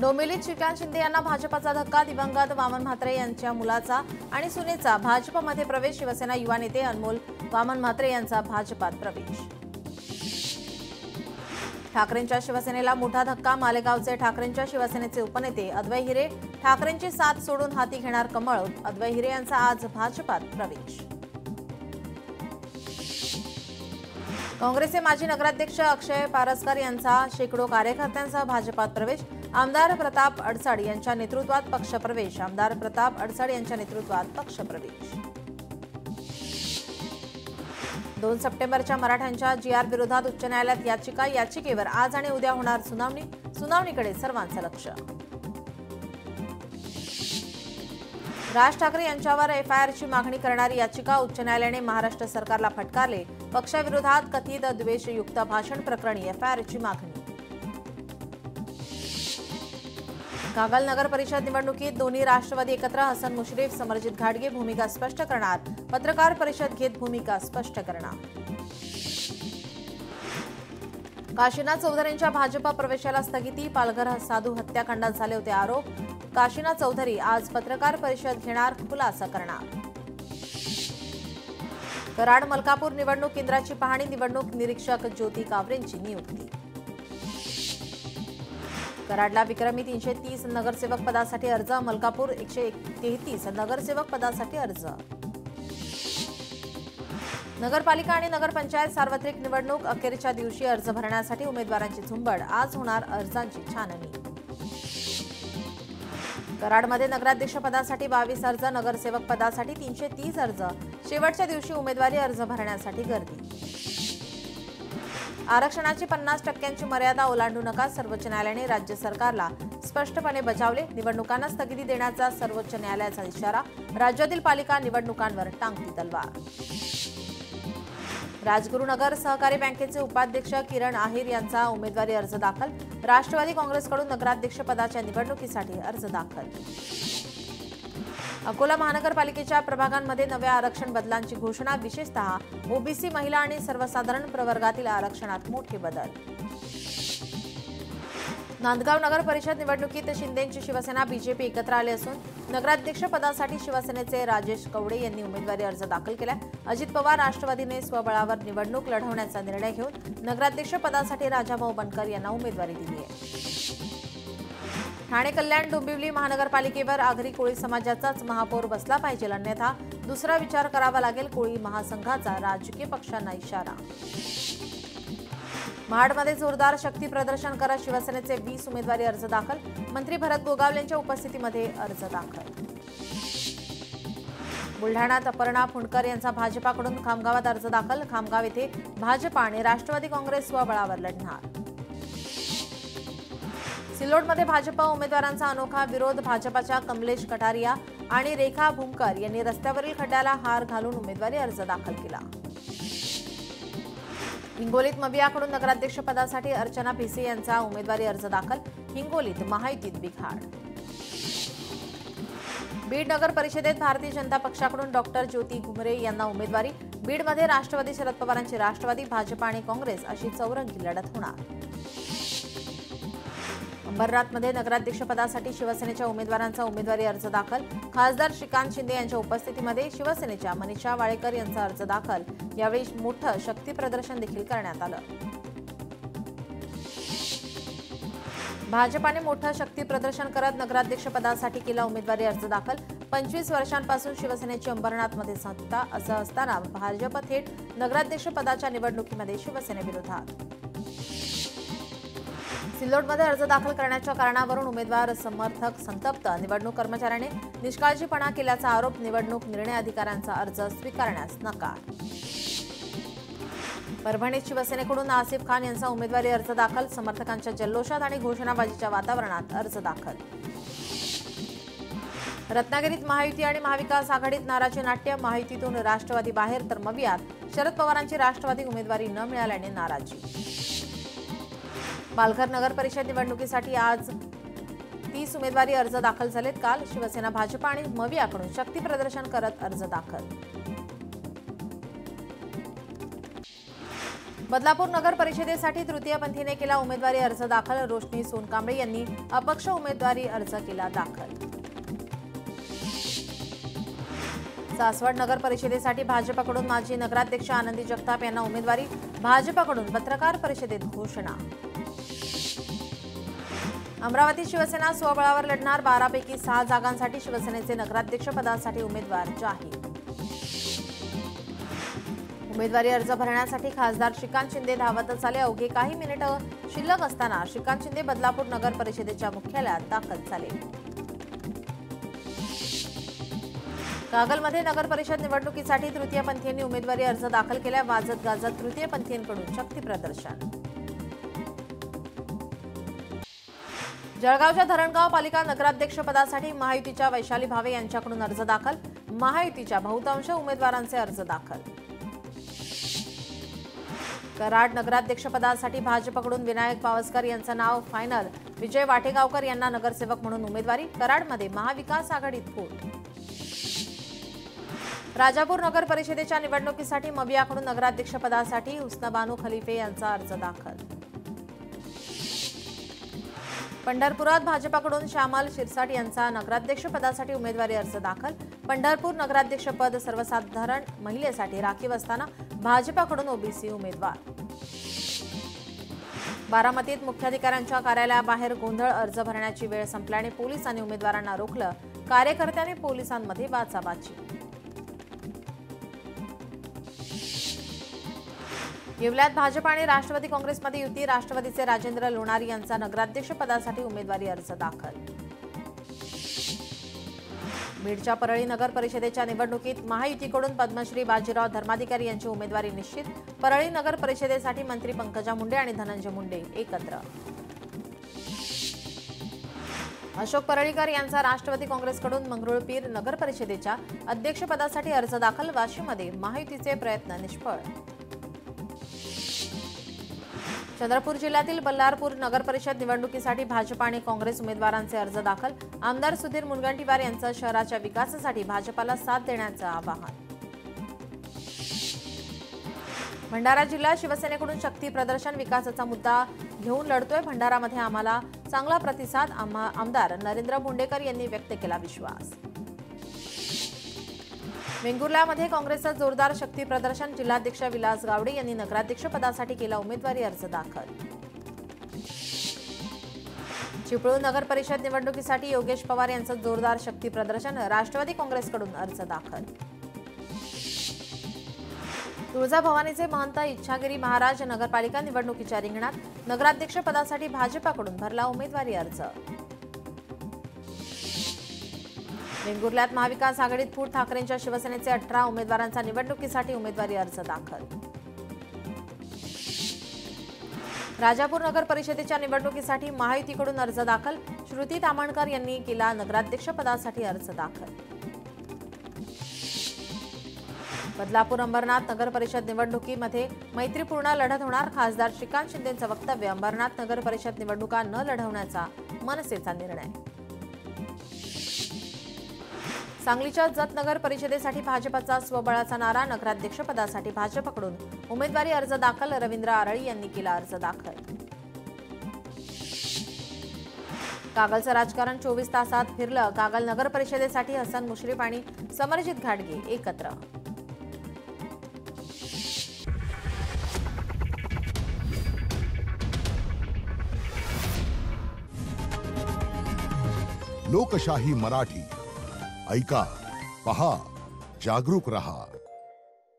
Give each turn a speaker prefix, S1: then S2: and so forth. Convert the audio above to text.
S1: डोंबिवलीत श्रीकांत शिंदे यांना भाजपाचा धक्का। दिवंगत वामन म्हात्रे यांच्या मुलाचा आणि सुनेचा भाजपमध्ये प्रवेश। शिवसेना युवा नेते अनमोल वामन म्हात्रे यांचा भाजपात प्रवेश। ठाकरेंच्या शिवसेनेला मोठा धक्का। मालेगावचे ठाकरेंच्या शिवसेनेचे उपनेते अद्वै हिरे ठाकरेंची साथ सोडून हाती घेणार कमळ। अद्वै हिरे यांचा आज भाजपात प्रवेश। काँग्रेसचे माजी नगराध्यक्ष अक्षय पारसकर यांचा शेकडो कार्यकर्त्यांसह भाजपात प्रवेश। आमदार प्रताप अडसड यांच्या नेतृत्वात पक्षप्रवेश। आमदार प्रताप अडसड यांच्या नेतृत्वात पक्षप्रवेश। 2 सप्टेंबरच्या मराठ्यांच्या जीआर विरोधात उच्च न्यायालयात याचिका। याचिकेवर आज आणि उद्या होणार सुनावणी। सुनावणीकडे सर्वांचं लक्ष। राज ठाकरे यांच्यावर एफआयआरची मागणी करणारी याचिका। उच्च न्यायालयाने महाराष्ट्र सरकारला फटकारले। पक्षाविरोधात कथित द्वेषयुक्त भाषण प्रकरणी एफआयआरची मागणी। कागल नगर परिषद निवडणुकीत दोन्ही राष्ट्रवादी एकत्र। हसन मुश्रीफ समरजित घाटगे भूमिका स्पष्ट करणार। पत्रकार परिषद घेत भूमिका स्पष्ट करणार। काशीनाथ चौधरींच्या भाजप प्रवेशाला स्थगिती। पालघर साधू हत्याकांडात झाले होते आरोप। काशीनाथ चौधरी आज पत्रकार परिषद घेणार, खुलासा करणार। कराड मलकापूर निवडणूक केंद्राची पाहणी। निवडणूक निरीक्षक ज्योती कावरेंची नियुक्ती। कराडला विक्रमी 330 नगरसेवक पदासाठी अर्ज। मलकापूर 133 नगरसेवक पदासाठी अर्ज। नगरपालिका आणि नगरपंचायत सार्वत्रिक निवडणूक अखेरच्या दिवशी अर्ज भरण्यासाठी उमेदवारांची झुंबड। आज होणार अर्जांची छाननी। कराडमध्ये नगराध्यक्ष पदासाठी 22 अर्ज। नगरसेवक पदासाठी 330 अर्ज। शेवटच्या दिवशी उमेदवारी अर्ज भरण्यासाठी गर्दी। आरक्षणाची 50% मर्यादा ओलांडू नका। सर्वोच्च न्यायालयाने राज्य सरकारला स्पष्टपणे बजावले। निवडणुकांना स्थगिती देण्याचा सर्वोच्च न्यायालयाचा इशारा। राज्यातील पालिका निवडणुकांवर टांगती तलवार। राजगुरुनगर सहकारी बँकेचे उपाध्यक्ष किरण आहेर यांचा उमेदवारी अर्ज दाखल। राष्ट्रवादी काँग्रेसकडून नगराध्यक्ष पदाच्या निवडणुकीसाठी अर्ज दाखल। अकोला महानगरपालिकेच्या प्रभागांमध्ये नव्या आरक्षण बदलांची घोषणा। विशेषतः ओबीसी, महिला आणि सर्वसाधारण प्रवर्गातील आरक्षणात मोठे बदल। नांदगाव नगर परिषद निवडणुकीत शिंदेंची शिवसेना बीजेपी एकत्र आले असून नगराध्यक्ष पदासाठी शिवसेनेचे राजेश कवडे यांनी उमेदवारी अर्ज दाखल केला। अजित पवार राष्ट्रवादीने स्वबळावर निवडणूक लढवण्याचा निर्णय घेऊन नगराध्यक्ष पदासाठी राजाभाऊ बनकर यांना उमेदवारी दिली आहे। ठाणे कल्याण डोंबिवली महानगरपालिकेवर आगरी कोळी समाजाचाच महापौर बसला पाहिजे, अन्यथा दुसरा विचार करावा लागेल। कोळी महासंघाचा राजकीय पक्षांना इशारा। महाडमध्ये जोरदार शक्ती प्रदर्शन करत शिवसेनेचे 20 उमेदवारी अर्ज दाखल। मंत्री भरत गोगावले यांच्या उपस्थितीमध्ये अर्ज दाखल। बुलढाण्यात अपर्णा फुंडकर यांचा भाजपाकडून खामगावात अर्ज दाखल। खामगाव येथे भाजपा आणि राष्ट्रवादी काँग्रेस स्वबळावर लढणार। सिल्लोडमध्ये भाजपा उमेदवारांचा अनोखा विरोध। भाजपाच्या कमलेश कटारिया आणि रेखा भूमकर यांनी रस्त्यावरील खड्ड्याला हार घालून उमेदवारी अर्ज दाखल केला। हिंगोलीत मवियाकडून नगराध्यक्ष पदासाठी अर्चना भिसे यांचा उमेदवारी अर्ज दाखल। हिंगोलीत महायुतीत बिघाड। बीड नगर परिषदेत भारतीय जनता पक्षाकडून डॉक्टर ज्योती घुमरे यांना उमेदवारी। बीडमध्ये राष्ट्रवादी शरद पवारांची राष्ट्रवादी, भाजपा आणि काँग्रेस अशी चौरंगी लढत होणार। अंबरनाथमध्ये नगराध्यक्ष पदासाठी शिवसेनेच्या उमेदवारांचा उमेदवारी अर्ज दाखल। खासदार श्रीकांत शिंदे यांच्या उपस्थितीमध्ये शिवसेनेच्या मनीषा वाळेकर यांचा अर्ज दाखल। यावेळी मोठं शक्ती प्रदर्शन देखील करण्यात आलं। भाजपाने मोठं शक्ती प्रदर्शन करत नगराध्यक्ष पदासाठी केला उमेदवारी अर्ज दाखल। 25 वर्षांपासून शिवसेनेची अंबरनाथमध्ये सत्ता असं असताना भाजप थेट नगराध्यक्ष पदाच्या निवडणुकीमध्ये शिवसेनेविरोधात। सिल्लोडमध्ये अर्ज दाखल करण्याच्या कारणावरून उमेदवार समर्थक संतप्त। निवडणूक कर्मचाऱ्याने निष्काळजीपणा केल्याचा आरोप। निवडणूक निर्णय अधिकाऱ्यांचा अर्ज स्वीकारण्यास नकार। परभणीत शिवसेनेकडून आसिफ खान यांचा उमेदवारी अर्ज दाखल। समर्थकांच्या जल्लोषात आणि घोषणाबाजीच्या वातावरणात अर्ज दाखल। रत्नागिरीत महायुती आणि महाविकास आघाडीत नाराजी नाट्य। महायुतीतून राष्ट्रवादी बाहेर तर मवियात शरद पवारांची राष्ट्रवादी उमेदवारी न मिळाल्याने नाराजी। पालघर नगर परिषद निवडणुकीसाठी आज 30 उमेदवारी अर्ज दाखल झालेत। काल शिवसेना, भाजपा आणि मवियाकडून शक्ती प्रदर्शन करत अर्ज दाखल। बदलापूर नगर परिषदेसाठी तृतीयपंथीने केला उमेदवारी अर्ज दाखल। रोशनी सोनकांबळे यांनी अपक्ष उमेदवारी अर्ज केला दाखल। सासवड नगर परिषदेसाठी भाजपकडून माजी नगराध्यक्ष आनंदी जगताप यांना उमेदवारी। भाजपकडून पत्रकार परिषदेत घोषणा। अमरावती शिवसेना स्वबळावर लढणार। 12 पैकी 6 जागांसाठी शिवसेनेचे नगराध्यक्ष पदासाठी उमेदवार जाहीर। उमेदवारी अर्ज भरण्यासाठी खासदार श्रीकांत शिंदे धावतच आले। अवघे काही मिनिटं शिल्लक असताना श्रीकांत शिंदे बदलापूर नगर परिषदेच्या मुख्यालयात दाखल झाले। कागलमध्ये नगर परिषद निवडणुकीसाठी तृतीयपंथीयांनी उमेदवारी अर्ज दाखल केला। वाजत गाजत तृतीयपंथीयांकडून शक्ती प्रदर्शन। जळगावच्या धरणगाव पालिका नगराध्यक्ष पदासाठी महायुतीच्या वैशाली भावे यांच्याकडून अर्ज दाखल। महायुतीच्या बहुतांश उमेदवारांचे अर्ज दाखल। कराड नगराध्यक्ष पदासाठी भाजपकडून विनायक पावसकर यांचं नाव फायनल। विजय वाटेगावकर यांना नगरसेवक म्हणून उमेदवारी। कराडमध्ये महाविकास आघाडीत फूट। राजापूर नगर परिषदेच्या निवडणुकीसाठी मबियाकडून नगराध्यक्ष पदासाठी हुस्नबानू खलिफे यांचा अर्ज दाखल। पंढरपुरात भाजपकडून श्यामल शिरसाट यांचा नगराध्यक्ष पदासाठी उमेदवारी अर्ज दाखल। पंढरपूर नगराध्यक्ष पद सर्वसाधारण महिलेसाठी राखीव असताना भाजपकडून ओबीसी उमेदवार। बारामतीत मुख्याधिकाऱ्यांच्या कार्यालयाबाहेर गोंधळ। अर्ज भरण्याची वेळ संपल्याने पोलिसांनी उमेदवारांना रोखलं। कार्यकर्त्यांनी पोलिसांमध्ये बाचाबाची। येवल्यात भाजप आणि राष्ट्रवादी काँग्रेसमध्ये युती। राष्ट्रवादीचे राजेंद्र लोणारी यांचा नगराध्यक्ष पदासाठी उमेदवारी अर्ज दाखल। बीडच्या परळी नगर परिषदेच्या निवडणुकीत महायुतीकडून पद्मश्री बाजीराव धर्माधिकारी यांची उमेदवारी निश्चित। परळी नगर परिषदेसाठी मंत्री पंकजा मुंडे आणि धनंजय मुंडे एकत्र। अशोक परळीकर यांचा राष्ट्रवादी काँग्रेसकडून मंगरुळपीर नगर परिषदेच्या अध्यक्षपदासाठी अर्ज दाखल। वाशीमध्ये महायुतीचे प्रयत्न निष्फळ। चंद्रपूर जिल्ह्यातील बल्लारपूर नगर परिषद निवडणुकीसाठी भाजप आणि काँग्रेस उमेदवारांचे अर्ज दाखल। आमदार सुधीर मुनगंटीवार यांचं शहराच्या विकासासाठी भाजपाला साथ देण्याचं आवाहन। भंडारा जिल्हा शिवसेनेकडून शक्ती प्रदर्शन। विकासाचा मुद्दा घेऊन लढतोय। भंडारामध्ये आम्हाला चांगला प्रतिसाद। आमदार नरेंद्र भोंडेकर यांनी व्यक्त केला विश्वास। वेंगुर्ल्यामध्ये काँग्रेसचं जोरदार शक्ती प्रदर्शन। जिल्हाध्यक्ष विलास गावडे यांनी नगराध्यक्ष पदासाठी केला उमेदवारी अर्ज दाखल। चिपळूण नगर परिषद निवडणुकीसाठी योगेश पवार यांचं जोरदार शक्ती प्रदर्शन। राष्ट्रवादी काँग्रेसकडून अर्ज दाखल। तुळजाभवानीचे महंत इच्छागिरी महाराज नगरपालिका निवडणुकीच्या रिंगणात। नगराध्यक्ष पदासाठी भाजपकडून भरला उमेदवारी अर्ज। वेंगुर्ल्यात महाविकास आघाडीत फूट। ठाकरेंच्या शिवसेनेचे 18 उमेदवारांचा निवडणुकीसाठी उमेदवारी अर्ज दाखल। राजापूर नगर परिषदेच्या निवडणुकीसाठी महायुतीकडून अर्ज दाखल। श्रुती तामणकर यांनी केला नगराध्यक्ष पदासाठी अर्ज दाखल। बदलापूर अंबरनाथ नगर परिषद निवडणुकीमध्ये मैत्रीपूर्ण लढत होणार। खासदार श्रीकांत शिंदेंचं वक्तव्य। अंबरनाथ नगर परिषद निवडणुका न लढवण्याचा मनसेचा निर्णय। सांगलीच्या जत नगर परिषदेसाठी भाजपचा स्वबळाचा नारा। नगराध्यक्ष पदासाठी भाजपकडून उमेदवारी अर्ज दाखल। रवींद्र आरळी यांनी केला अर्ज दाखल। कागलचं राजकारण 24 तासात फिरलं। कागल नगर परिषदेसाठी हसन मुश्रीफ आणि समरजित घाटगे एकत्र।
S2: लोकशाही मराठी ऐका, पहा, जागरूक रहा।